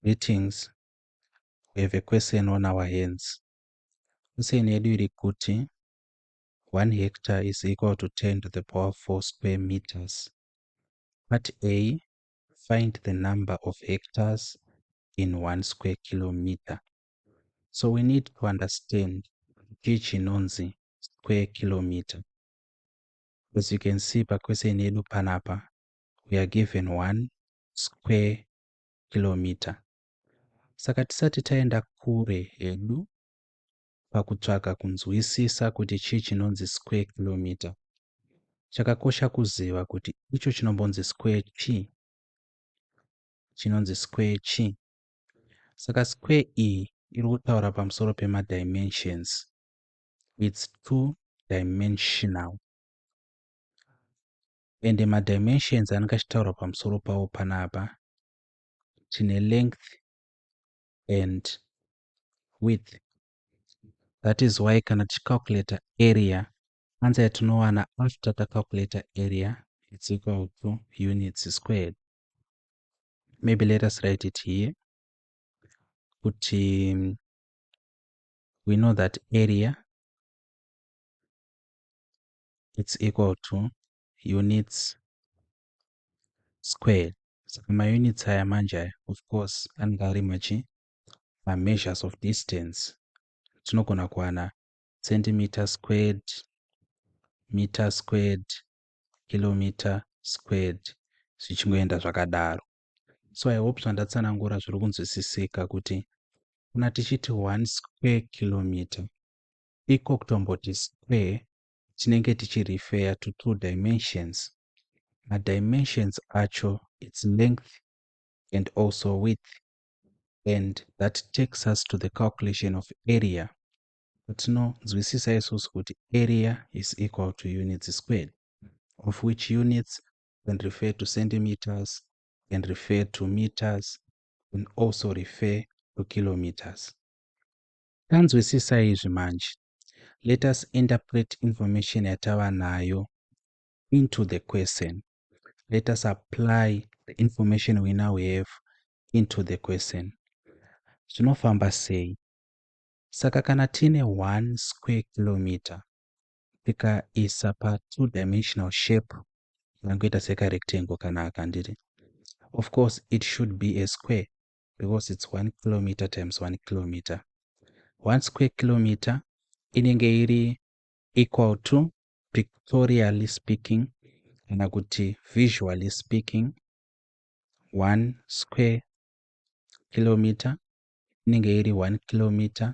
Greetings. We have a question on our hands. Question yedu iri kuti 1 hectare is equal to 10 to the power 4 square meters. Part A, find the number of hectares in 1 square kilometer. So we need to understand chinonzi square kilometer. As you can see pa question yedu panapa, we are given 1 square kilometer. Saka tisati taenda kure hedu pakutsvaka kunzwisisa kuti chii chinonzi square kilometer, chakakosha kuziva kuti icho chinombonzi square chii, chinonzi square chii. Saka square iyi iri kutaura pamusoro pemadimensions. It's two dimensional. And madimensions anongachitaura pamusoro pawo panapa tine length and width. That is why kana tichicalculate area, answer yatinowana after tacalculate area, it's equal to units squared. Maybe let us write it here. We know that area it's equal to units squared. So my units haya manje, of course, angari machi measures of distance. Tinogona kuwana centimeter squared, meter squared, kilometer squared, zvichingoenda zvakadaro. So I hope zvandatsanangura zviri kunzwisisika kuti kuna tichiti 1 square kilometer iko kutomboti square chinenge tichirefer to two dimensions. Dimensions acho its length and also width, and that takes us to the calculation of area. Tinonzwisisa isusu kuti area is equal to units squared, of which units can refer to centimeters, can refer to meters, can also refer to kilometers. Tanzwisisa izvi manje, let us interpret information yatava nayo into the question. Let us apply the information we now have into the question. Zvinofamba sei? Saka kana tine 1 square kilometer tikaisa pa two dimensional shape yangoita seka rectangle kana akandiri, of course it should be a square because it's 1 kilometer times 1 kilometer. 1 square kilometer inenge iri equal to, pictorially speaking kana kuti visually speaking, 1 square kilometer inenge iri 1 kilometer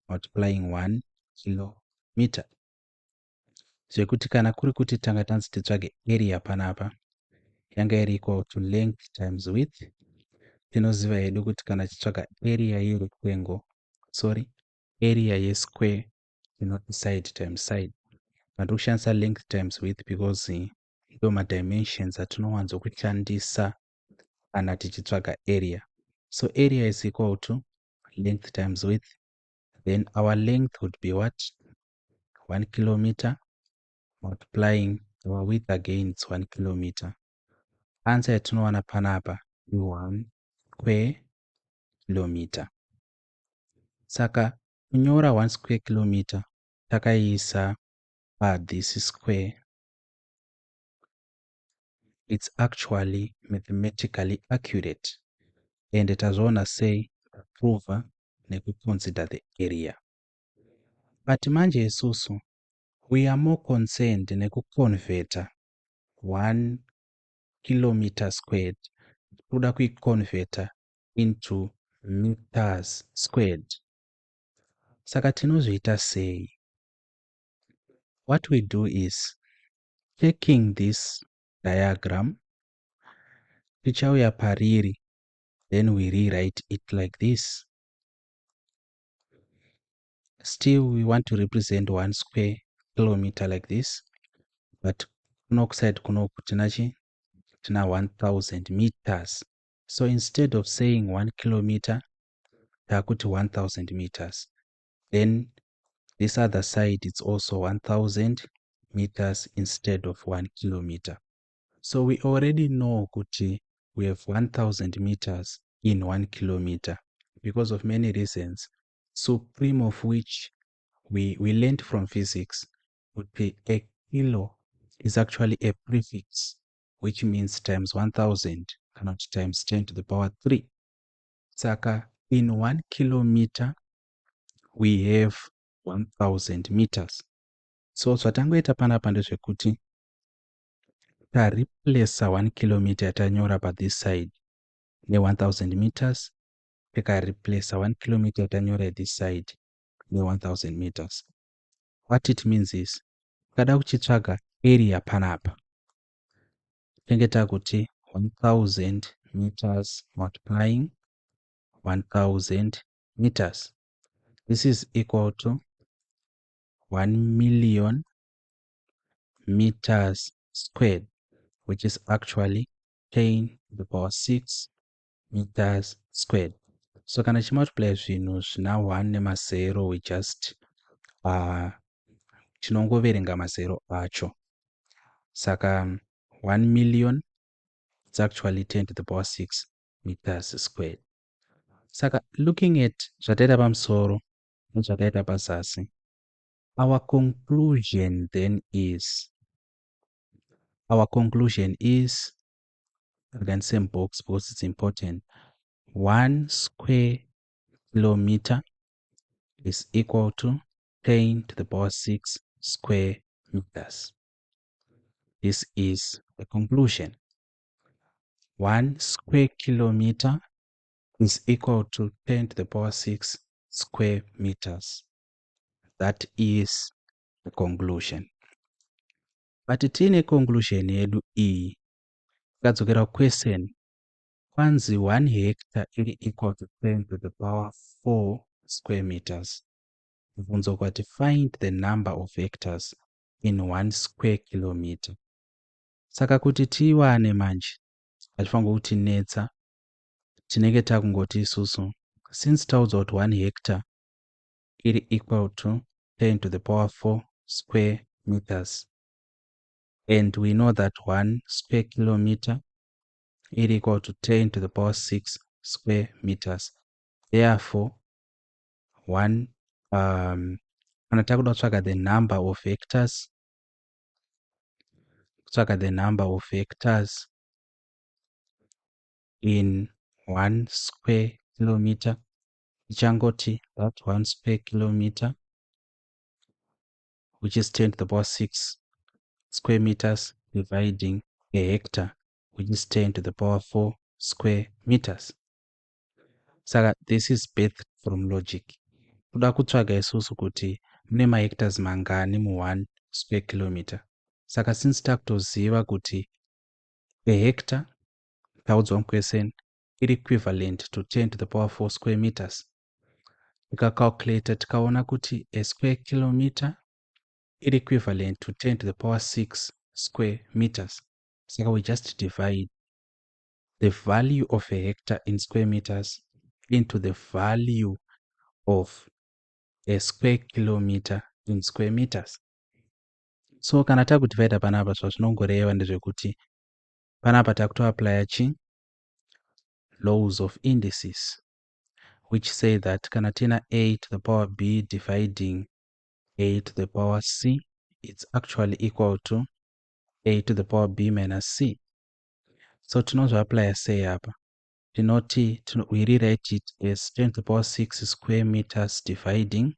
multiplying 1 kilometer. Zvekuti kana kuri kuti tanga tanzi titsvage area panapa yanga iri equal to length times width. Tinoziva hedu kuti kana tichitsvaga area yerectangle, area yesquare inoti side times side. Ndiri kushandisa length times width because ndo madimensions atinowanzokushandisa kana tichitsvaga area. So area is equal to length times width. Then our length would be what? 1 kilometer multiplying our width again, it's 1 kilometer. Answer yatinowana panapa is 1 square kilometer. Saka kunyora 1 square kilometer takaisa this square, it's actually mathematically accurate, and tazoona sei prove nekuconsider the area. But manje isusu we are more concerned nekuconverta 1 kilometer squared kuda kuiconverta into meters squared. Saka tinozviita sei? What we do is, taking this diagram, tichauya pariri, then we rewrite it like this. Still we want to represent 1 square kilometer like this, but kunokuside kunoku tina 1000 meters. So instead of saying 1 kilometer, takuti 1000 meters. Then this other side, it's also 1000 meters instead of 1 kilometer. So we already know kuti we have 1000 meters in 1 kilometer because of many reasons, supreme of which we learned from physics would be a kilo is actually a prefix, which means times 1000 cannot times 10 to the power 3. Saka in 1 kilometer we have 1000 meters. So zvatangoita panapa ndezvekuti tareplace 1 kilometer yatanyora pa this side ne 1000 meters, tikareplace 1 kilometer yatanyora this side ne 1000 meters. What it means is kada kuchitsvaga area panapa tenge takuti 1000 meters multiplying 1000 meters. This is equal to 1 million meters squared, which is actually 10 to the power 6 meters squared. So kana chimultiply zvinhu zvina 1 nemazero, we just chinongoverenga mazero acho. Saka 1 million is actually 10 to the power 6 meters squared. Saka looking at zvataita pamusoro nezvataita pazasi, our conclusion is, we can say box because it's important, 1 square kilometer is equal to 10 to the power 6 square meters. This is the conclusion. 1 square kilometer is equal to 10 to the power 6 square meters. That is the conclusion. But tine conclusion yedu iyi, tikadzokera question, kwanzi 1 hectare iri equal to 10 to the power 4 square meters. Bvunzo kwati find the number of hectares in 1 square kilometer. Saka kuti tiwane manje hatifanirwi kutinetsa, tinenge takungoti isusu since taudzwa kuti 1 hectare iri equal to 10 to the power 4 square meters, and we know that 1 square kilometer is equal to 10 to the power 6 square meters. Therefore, kana takuda kutsvaga the number of hectares, in 1 square kilometer, tichangoti that 1 square kilometer, which is 10 to the power 6 square meters, dividing a hectare, which is 10 to the power 4 square meters. Saka this is birthed from logic. Kuda kutsvaga isusu kuti mune mahectares mangani mu 1 square kilometer. Saka since takutoziva kuti a hectare taudzwa muquestion iri equivalent to 10 to the power 4 square meters, tikacalculate tikaona kuti a square kilometer iri equivalent to 10 to the power 6 square meters. So we just divide the value of a hectare in square meters into the value of a square kilometer in square meters. So kana takudivide panapa zvazvinongoreva ndezvekuti panapa takutoapply laws of indices, which say that kana tina a to the power b dividing a to the power c, it's actually equal to a to the power b minus c. So tinozviapply sei apa, we rewrite it as 10 to the power 6 square meters dividing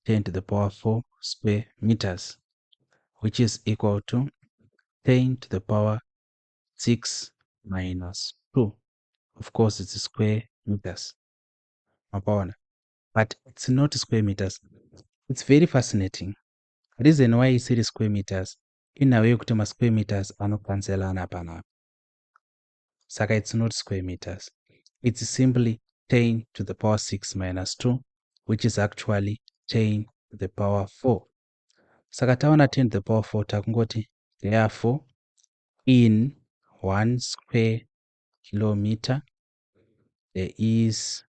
10 to the power 4 square meters, which is equal to 10 to the power 6 minus 2. Of course, it's square meters. But it's not square meters. It's very fascinating. The reason why it's square meters, in a way kuti square meters anocancelana panapa. Saka it's not square meters. It's simply 10 to the power 6 minus 2, which is actually 10 to the power 4. Saka tawana 10 to the power 4 takungoti, therefore, in 1 square kilometer, there is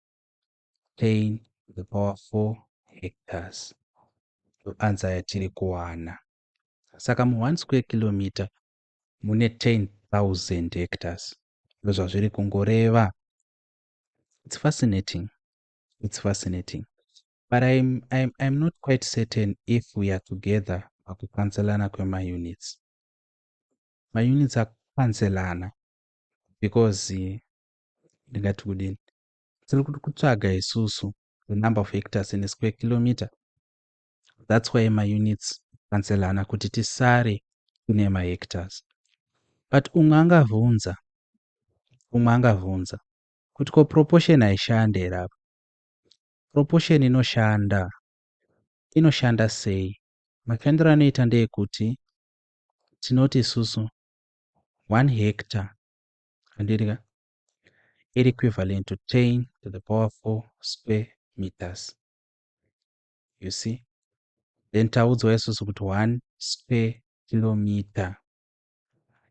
10 to the power 4 hectares. So answer yatiri kuwana. Saka mu 1 square kilometer mune 10,000 hectares. Zviri kungoreva It's fascinating. It's fascinating. But I'm not quite certain if we are together pakukanzelana kwema-units. Ma-units akukanzelana because ndingati kudini, tiri kutsvaga isusu the number of hectares in a square kilometer. That's why ma-units kanzelana kuti tisare kune ma-hectares. But umwe angabvunza kuti ko proportion haishande here apa. Proportion inoshanda sei? Mafambiro anoita ndeekuti tinoti isusu 1 hectare handirika iri equivalent to 10 to the power 4 square meters. You see? Then taudzwa isusu kuti 1 square kilometer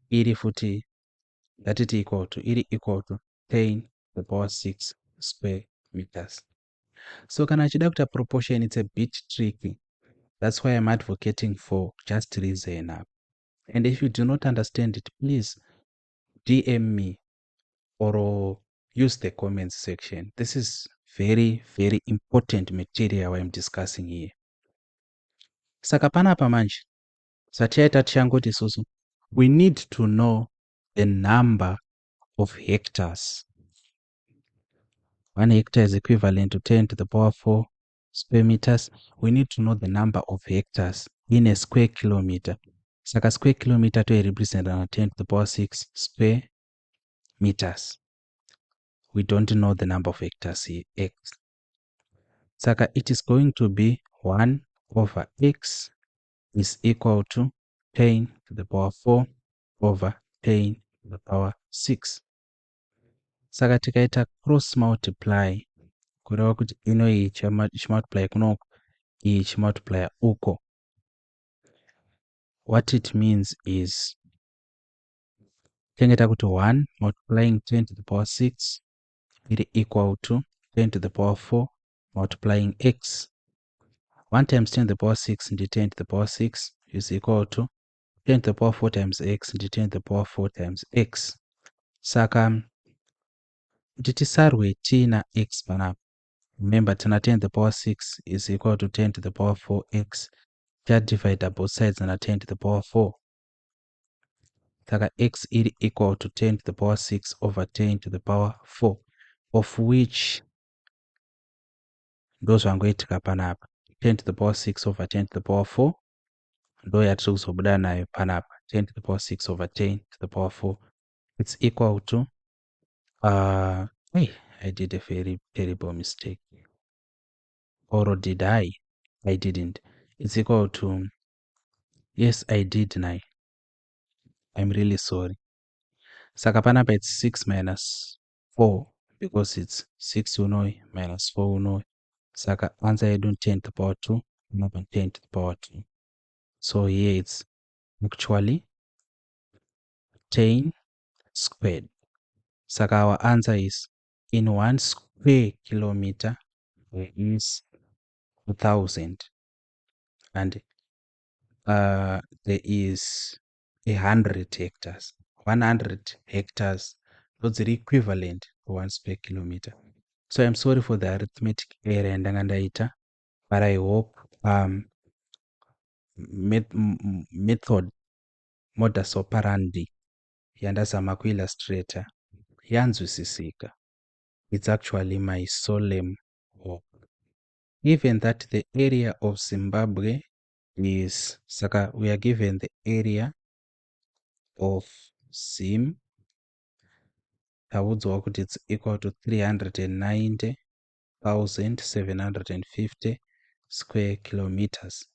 iri futi iri equal to 10 to the power 6 square meters. So kana achida kuita proportion, it's a bit tricky. That's why I'm advocating for just reason up. And if you do not understand it, please DM me or use the comments section. This is very, very important material I'm discussing here. Saka panapa manje, sachaita tichangoti isusu, we need to know the number of hectares. 1 hectare is equivalent to 10 to the power 4 square meters. We need to know the number of hectares in a square kilometer. Saka square kilometer to represent 10 to the power 6 square meters. We don't know the number of hectares here, x. Saka it is going to be 1 over x is equal to 10 to the power 4 over 10 to the power 6. Saka tikaita cross multiply, kureva kuti ino iyi ichimultiply kunoku, iyi ichimultiply uko. What it means is tengeta kuti 1 multiplying 10 to the power 6 iri equal to 10 to the power 4 multiplying x. 1 times 10 to the power 6 into 10 to the power 6 is equal to 10 to the power 4 times x into 10 to the power 4 times x. Saka kuti tisarwe tina x panapa, remember tina 10 to the power 6 is equal to 10 to the power 4x. Divide both sides na 10 to the power 4. Saka x iri equal to 10 to the power 6 over 10 to the power 4, of which those vangoitika panapa 10 to the power 6 over 10 to the power 4 ndo yatiri kuzobuda nayo panapa 10 to the power 6 over 10 to the power 4. It's equal to I did a very terrible mistake. Or did I? I didn't. It's equal to, yes, I did now. I'm really sorry. Saka panapa it's 6 minus 4 because it's 6 unoi minus 4 unoi. Saka answer yedu 10 to the power 2, panapa 10 to the power 2. So here it's actually 10 squared. Saka our answer is in 1 square kilometer there is 1,000, and there is 100 hectares. 100 hectares those are equivalent to 1 square kilometer. So I'm sorry for the arithmetic error yandanga ndaita, but I hope method modus operandi yandazama kuillustrata yanzwisisika. It's actually my solemn hope. Given that the area of Zimbabwe is, saka we are given the area of Zim, taudzwa kuti it's equal to 390,750 square kilometers.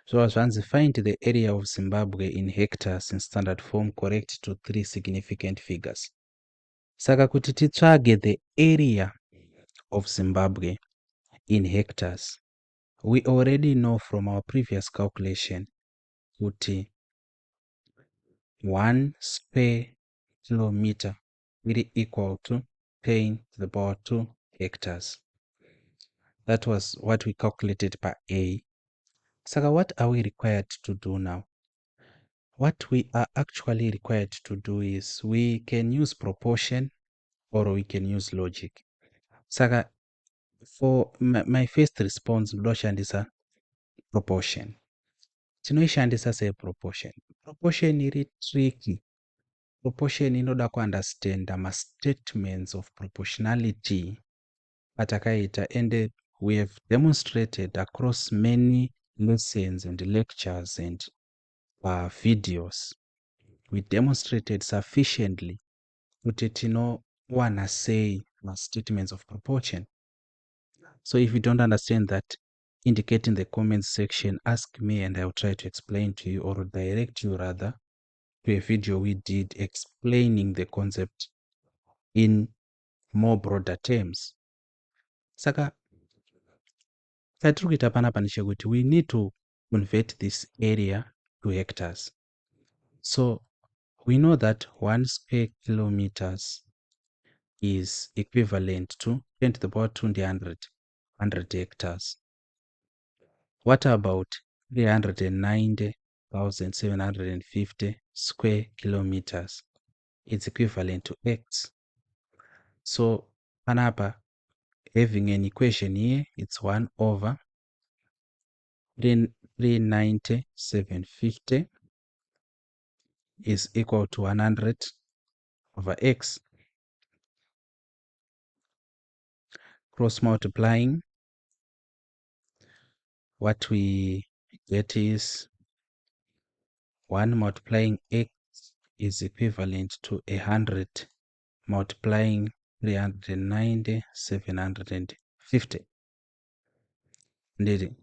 So as once find the area of Zimbabwe in hectares in standard form, correct to 3 significant figures. Saka kuti titsvage the area of Zimbabwe in hectares, we already know from our previous calculation kuti 1 square kilometer will equal to 10 to the power 2 hectares. That was what we calculated by A. Saka what are we required to do now? What we are actually required to do is we can use proportion or we can use logic. Saka for my first response ndoshandisa proportion. Tinoishandisa seproportion. Proportion iri tricky. Proportion inoda kuunderstanda ma-statements of proportionality atakaita, and we have demonstrated across many lessons and lectures and videos. We demonstrated sufficiently kuti tinowana sei ma-statements of proportion. So if you don't understand that, indicate in the comments section, ask me and I will try to explain to you, or direct you rather to a video we did explaining the concept in more broader terms. Saka chatiri kuita panapa ndechekuti we need to convert this area to hectares. So we know that 1 square kilometers is equivalent to 10 to the power 200 hectares. What about 390,750 square kilometers? It's equivalent to X. So panapa, having an equation here, it's 1 over 390,750 is equal to 100 over X. Cross multiplying, what we get is 1 multiplying X is equivalent to 100 multiplying 390,750. Ndiri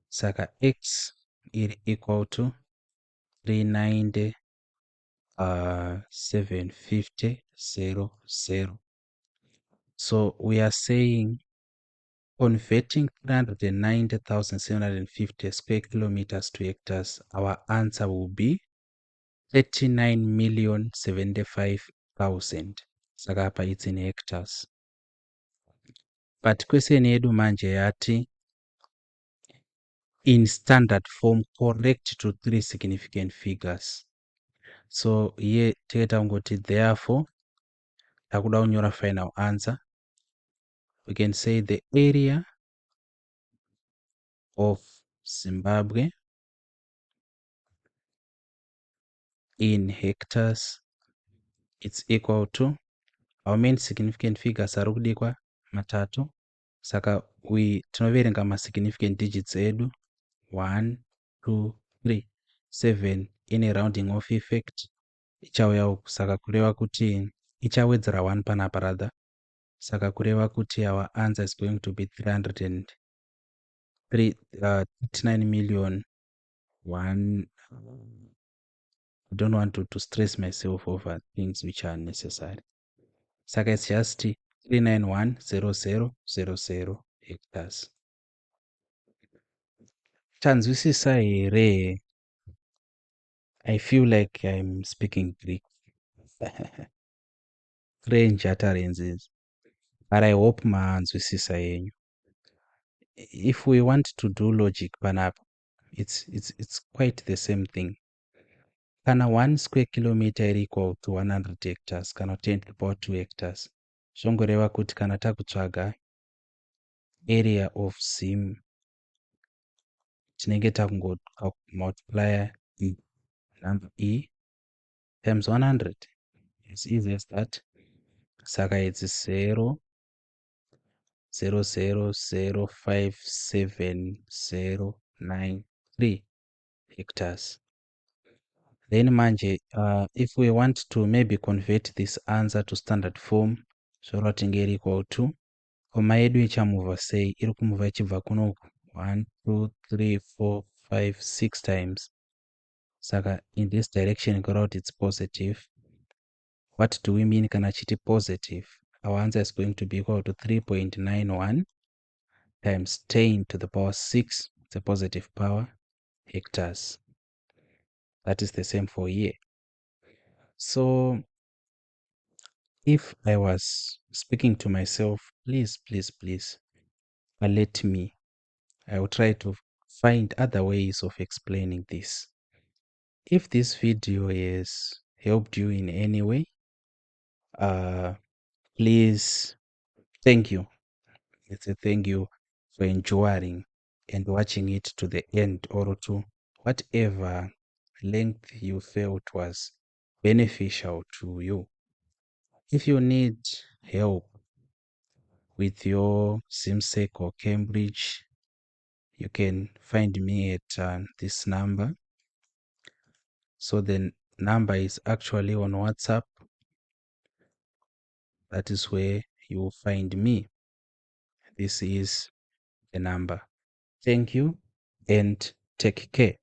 saka X is equal to 390,750 0. So we are saying converting 390,750 square kilometers to hectares, our answer will be 39,075,000. Saka hapa it's in hectares. But question yedu manje yati in standard form, correct to 3 significant figures. So here teta ungoti therefore takuda unyora final answer. We can say the area of Zimbabwe in hectares, it's equal to our main significant figures ari kudikwa matatu. Saka we tinoverenga ma significant digits edu 1 2 3 7 in a rounding off effect ichauya uku. Saka kureva kuti ichawedzera 1 panapa rather. Saka kureva kuti our answer is going to be 39 million 1. I don't want to stress myself over things which are necessary. Saka it's just 391,000 hectares. Tanzwisisa here. I feel like I'm speaking Greek. French utterances. But I hope manzwisisa yenyu. If we want to do logic panapa, it's quite the same thing. Kana 1 square kilometer equal to 100 hectares, kana 10 to the power 2 hectares. Zvongoreva kuti kana takutsvaga area of Zim, tinenge multiply number E times 100. It's easy as that. Saka it's 0.00057,093 hectares. Then manje, if we want to maybe convert this answer to standard form, so rotingeri equal to koma yedu ichamuva sei iri kumuva ichibva kunoku 1 2 3 4 5 6 times. Saka in this direction kurauti it's positive. What do we mean kana chiti positive? Our answer is going to be equal to 3.91 times 10 to the power 6, it's a positive power, hectares. That is the same for here. So if I was speaking to myself, please alert me. I will try to find other ways of explaining this. If this video has helped you in any way, please Thank you. It's a thank you for enduring and watching it to the end, or to whatever length you felt was beneficial to you. If you need help with your CIMSEC or Cambridge, you can find me at this number. So the number is actually on WhatsApp. That is where you will find me. This is the number. Thank you and take care.